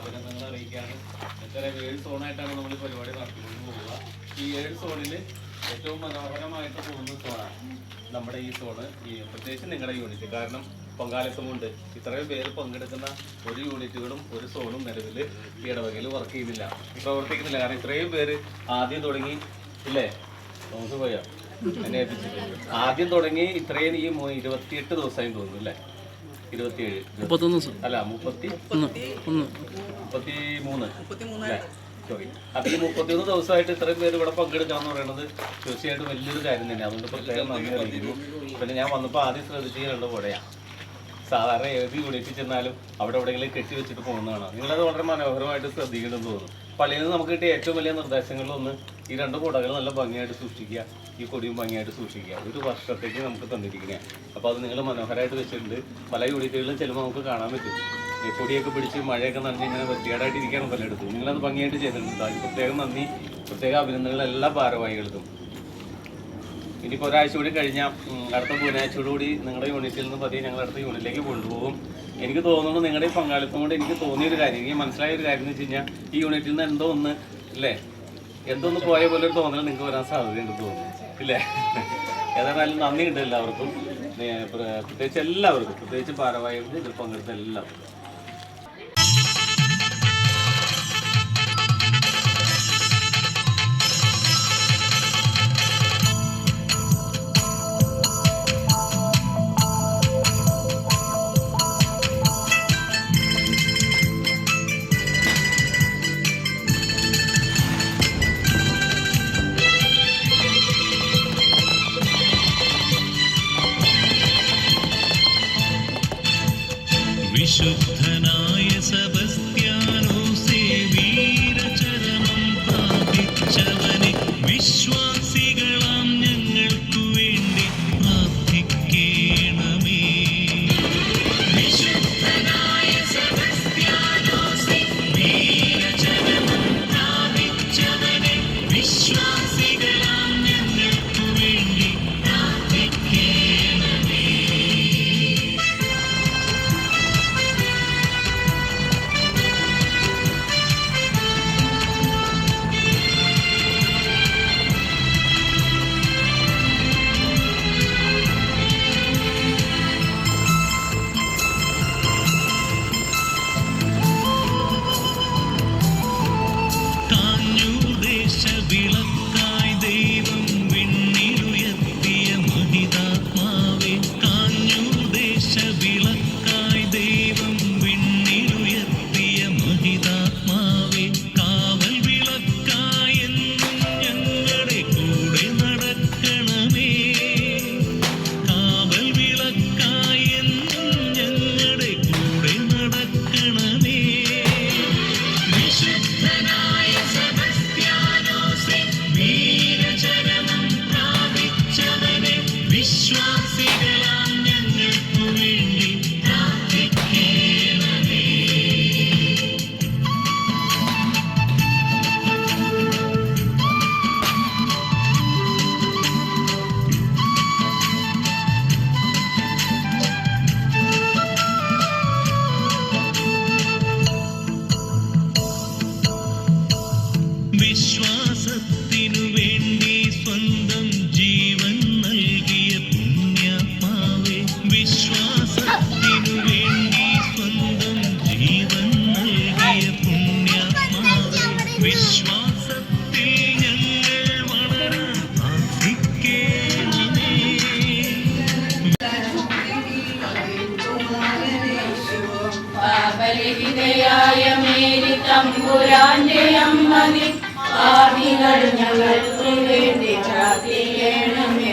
അഭിനന്ദനങ്ങൾ അറിയിക്കാണ്. എന്തായാലും 7 സോണായിട്ടാണ് നമ്മൾ ഈ പരിപാടി നടത്തിക്കൊണ്ട് പോവുക. ഈ 7 സോണിൽ ഏറ്റവും മനോഹരമായിട്ട് പോകുന്ന സോണാണ് നമ്മുടെ ഈ സോണ്. പ്രത്യേകിച്ച് നിങ്ങളുടെ യൂണിറ്റ്, കാരണം പങ്കാളിത്തമുണ്ട്. ഇത്രയും പേര് പങ്കെടുക്കുന്ന ഒരു യൂണിറ്റുകളും ഒരു സോണും നിലവിൽ ഈ ഇടവകയിൽ വർക്ക് ചെയ്യുന്നില്ല, പ്രവർത്തിക്കുന്നില്ല. കാരണം ഇത്രയും പേര് ആദ്യം തുടങ്ങി ഇല്ലേ, നമുക്ക് പോയാ എന്നെ ഏൽപ്പിച്ചിട്ടുണ്ട്. ആദ്യം തുടങ്ങി ഇത്രയും ഈ 28 ദിവസമായി തോന്നുന്നു അല്ലേ, 27 അല്ല 33 അല്ലേ, സോറി. അപ്പോൾ ഈ 31 ദിവസമായിട്ട് ഇത്രയും പേര് ഇവിടെ പങ്കെടുക്കാന്ന് പറയുന്നത് തീർച്ചയായിട്ടും വലിയൊരു കാര്യം തന്നെ. അതുകൊണ്ട് പ്രത്യേകം നന്ദി അറിയിക്കുന്നു. പിന്നെ ഞാൻ വന്നപ്പോൾ ആദ്യം ശ്രദ്ധിച്ച് കണ്ട പോലെയാണ്. സാധാരണ ഏത് യൂണിറ്റിൽ ചെന്നാലും അവിടെ എവിടെയെങ്കിലും കെട്ടി വെച്ചിട്ട് പോകുന്നതാണ്. നിങ്ങളത് വളരെ മനോഹരമായിട്ട് ശ്രദ്ധിക്കണമെന്ന് തോന്നുന്നു. പള്ളിയിൽ നിന്ന് നമുക്ക് കിട്ടിയ ഏറ്റവും വലിയ നിർദ്ദേശങ്ങളിലൊന്ന് ഈ 2 കുടകൾ നല്ല ഭംഗിയായിട്ട് സൂക്ഷിക്കുക, ഈ കൊടിയും ഭംഗിയായിട്ട് സൂക്ഷിക്കുക. 1 വർഷത്തേക്ക് നമുക്ക് തന്നിരിക്കുന്നതാണ്. അപ്പോൾ അത് നിങ്ങൾ മനോഹരമായിട്ട് വെച്ചിട്ടുണ്ട്. പല യൂണിറ്റുകളിലും ചിലപ്പോൾ നമുക്ക് കാണാൻ പറ്റും ഈ പൊടിയൊക്കെ പിടിച്ച് മഴയൊക്കെ നനഞ്ഞ് ഇങ്ങനെ വൃത്തികേടായിട്ട് ഇരിക്കുകയാണ് പലയിടത്തും. നിങ്ങളത് ഭംഗിയായിട്ട് ചെയ്തിട്ടുണ്ട്. അതിന് പ്രത്യേകം നന്ദി, പ്രത്യേക അഭിനന്ദനങ്ങൾ എല്ലാ ഭാരവാഹികൾക്കും. ഇനിയിപ്പോൾ ഒരാഴ്ച കൂടി കഴിഞ്ഞാൽ അടുത്ത ബുധനാഴ്ചയോടുകൂടി നിങ്ങളുടെ യൂണിറ്റിൽ നിന്ന് പതിയെ ഞങ്ങൾ അടുത്ത യൂണിറ്റിലേക്ക് കൊണ്ടുപോകും. എനിക്ക് തോന്നുന്നു നിങ്ങളുടെ ഈ പങ്കാളിത്തം കൊണ്ട് എനിക്ക് തോന്നിയൊരു കാര്യം, എനിക്ക് മനസ്സിലായ ഒരു കാര്യം എന്ന് വെച്ച് കഴിഞ്ഞാൽ ഈ യൂണിറ്റിൽ നിന്ന് എന്തോ ഒന്ന് ഇല്ലേ, എന്തോ ഒന്ന് പോയ പോലെ ഒരു തോന്നൽ നിങ്ങൾക്ക് വരാൻ സാധ്യതയുണ്ട് തോന്നുന്നു ഇല്ലേ. ഏതായാലും നന്ദിയുണ്ട് എല്ലാവർക്കും, പ്രത്യേകിച്ച് എല്ലാവർക്കും, പ്രത്യേകിച്ച് ഭാരവാഹികൾക്ക് ഇതിൽ പങ്കെടുത്ത എല്ലാവർക്കും. വിശുദ്ധനായ സെബസ്ത്യാനോസേ വീരചരമം പ്രാപിച്ചവനെ വിശ്വാസികളാം ഞങ്ങൾക്കു വേണ്ടി പ്രാർത്ഥിക്കണമേ. വിശുദ്ധനായ സെബസ്ത്യാനോസേ വീരചരമം പ്രാപിച്ചവനെ വിശ്വാസികളാം ഞങ്ങൾക്കു വേണ്ടി പ്രാർത്ഥിക്കണമേ. വിളക്കായി ദൈവം വിണ്ണിലുയർത്തിയ മഹിതാത്മാവേ, കാഞ്ഞൂദേശ വിളക്കായി ദൈവം വിണ്ണിലുയർത്തിയ മഹിതാത്മാവേ, കാവൽ വിളക്കായി എന്നും ഞങ്ങളുടെ കൂടെ നടക്കണമേ. കാവൽ വിളക്കായി എന്നും ഞങ്ങളുടെ കൂടെ നടക്കണമേ. വിശുദ്ധനായ വീരചരമം പ്രാപിച്ചവനെ വിശ്വാസികളാം ഞങ്ങൾക്കു വേണ്ടി പ്രാർത്ഥിക്കണമേ. വിശ്വാസത്തിനു വേണ്ടി സ്വന്തം ജീവൻ നൽകിയ പുണ്യാത്മാവേ, വിശ്വാസത്തിനു വേണ്ടി സ്വന്തം ജീവൻ നൽകിയ പുണ്യാത്മാവേ, വിശ്വാസത്തിൽ ഞങ്ങൾ വളരാൻ പ്രാർത്ഥിക്കണമേ. പാപരഹിതയായ മേരി തമ്പുരാന്റെ അമ്മനി ആദികൾ ഞങ്ങൾക്ക് വേണ്ടി പ്രാർത്ഥിക്കണമേ.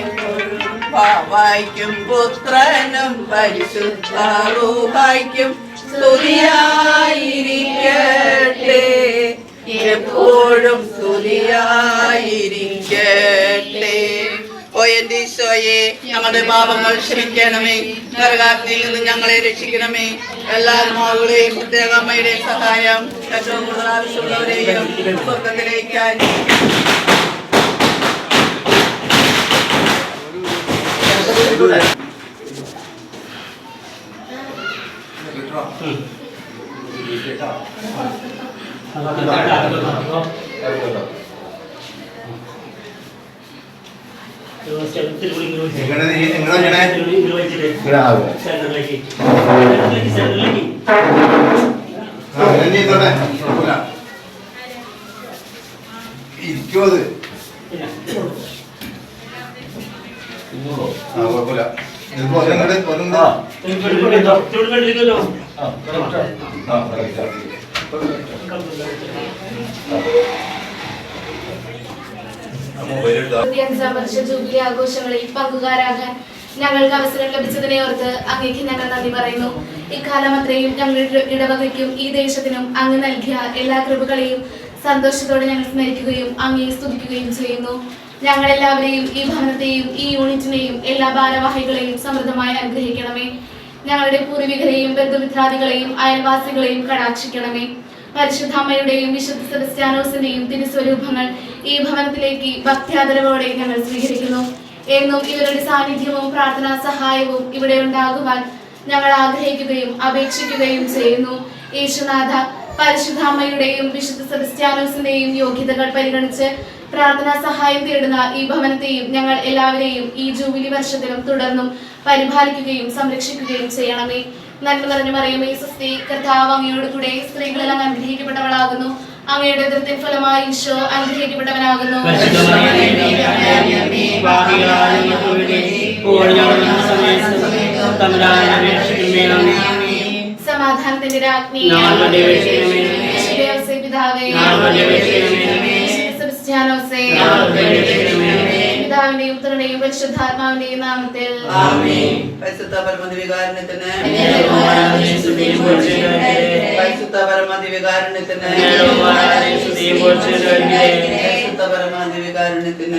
പാവായ്ക്കും പുത്രനും പരിശുദ്ധ റൂഹായ്ക്കും സ്തുതിയായിരിക്കട്ടെ, എപ്പോഴും സ്തുതിയായിരിക്കട്ടെ. ഓ എന്റെ ഈശോയെ, ഞങ്ങളുടെ പാപങ്ങൾ ക്ഷമിക്കണമേ, നരകാഗ്നിയിൽ നിന്ന് ഞങ്ങളെ രക്ഷിക്കണമേ. എല്ലാ ആത്മാവുകളെയും പ്രത്യേക അമ്മയുടെ സഹായം ഏറ്റവും കൂടുതൽ ആവശ്യമുള്ളവരെയും സ്വർഗത്തിലേക്ക് ഇരിക്കോ അത് കുഴപ്പമില്ല. അഞ്ചാം വർഷ ജൂബിലി ആഘോഷങ്ങളിൽ പങ്കുകാരാകാൻ ഞങ്ങൾക്ക് അവസരം ലഭിച്ചതിനെ ഓർത്ത് അങ്ങേക്ക് ഞങ്ങൾ നന്ദി പറയുന്നു. ഇക്കാലം അത്രയും ഞങ്ങളുടെ ഇടവകയ്ക്കും ഈ ദേശത്തിനും അങ്ങ് നൽകിയ എല്ലാ കൃപകളെയും സന്തോഷത്തോടെ ഞങ്ങൾ സ്മരിക്കുകയും അങ്ങേ സ്തുതിക്കുകയും ചെയ്യുന്നു. ഞങ്ങളെല്ലാവരെയും ഈ ഭവനത്തെയും ഈ യൂണിറ്റിനെയും എല്ലാ ഭാരവാഹികളെയും സമൃദ്ധമായി അനുഗ്രഹിക്കണമേ. ഞങ്ങളുടെ പൂർവികരെയും ബന്ധുമിത്രാദികളെയും അയൽവാസികളെയും കടാക്ഷിക്കണമേ. പരിശുദ്ധ അമ്മയുടെയും വിശുദ്ധ സെബസ്ത്യാനോസിന്റെയും തിരുസ്വരൂപങ്ങൾ ഈ ഭവനത്തിലേക്ക് ഭക്ത്യാദരവോടെ ഞങ്ങൾ സ്വീകരിക്കുന്നു. എന്നും ഇവരുടെ സാന്നിധ്യവും പ്രാർത്ഥനാ സഹായവും ഇവിടെ ഉണ്ടാകുവാൻ ഞങ്ങൾ ആഗ്രഹിക്കുകയും അപേക്ഷിക്കുകയും ചെയ്യുന്നു. യേശുനാഥ, പരിശുദ്ധ അമ്മയുടെയും വിശുദ്ധ സെബസ്ത്യാനോസിന്റെയും യോഗ്യതകൾ പരിഗണിച്ച് പ്രാർത്ഥനാ സഹായം തേടുന്ന ഈ ഭവനത്തെയും ഞങ്ങൾ എല്ലാവരെയും ഈ ജൂബിലി വർഷത്തിലും തുടർന്നും പരിപാലിക്കുകയും സംരക്ഷിക്കുകയും ചെയ്യണമേ. നന്മ നിറഞ്ഞ മറിയമേ സ്വസ്തി, കർത്താവ് അങ്ങയോട് കൂടെ സ്ത്രീകളെല്ലാം അനുഗ്രഹിക്കപ്പെട്ടവളാകുന്നു. അങ്ങയുടെ ഉദരത്തിൻ ഫലമായി ഈശോ അനുഗ്രഹിക്കപ്പെട്ടവനാകുന്നു. സമാധാനത്തിന്റെ രാജ്ഞി പിതാവേ, പിതാവിന്റെയും പുത്രന്റെയും പരിശുദ്ധാത്മാവിന്റെയും നാമത്തിൽ പരിശുദ്ധ പരമദിവികാരുണ്യത്തിന് പരിശുദ്ധ പരമദിവികാരുണ്യത്തിന് പരിശുദ്ധ പരമദിവികാരുണ്യത്തിന്